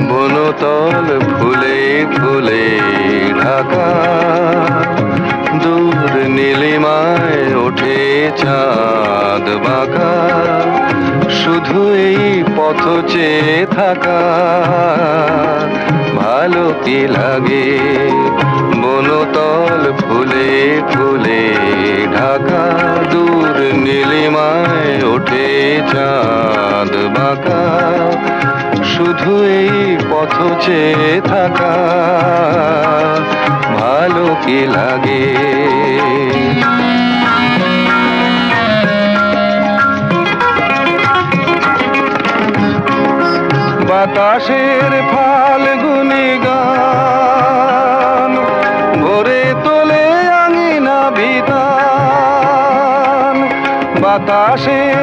বনতল ফুলে ফুলে ঢাকা, দূর নীলিমায় ওঠে চাঁদ বাঁকা, শুধু এই পথ চেয়ে থাকা ভালো কি লাগে। বনতল ফুলে ফুলে ঢাকা, দূর নীলিমায় ওঠে চাঁদ বাঁকা, শুধু এই পথ চেয়ে থাকা ভালো কি লাগে। বাতাসের ফাল্গুনি গান ভরে তোলে আঙিনা বিতান, বাতাসের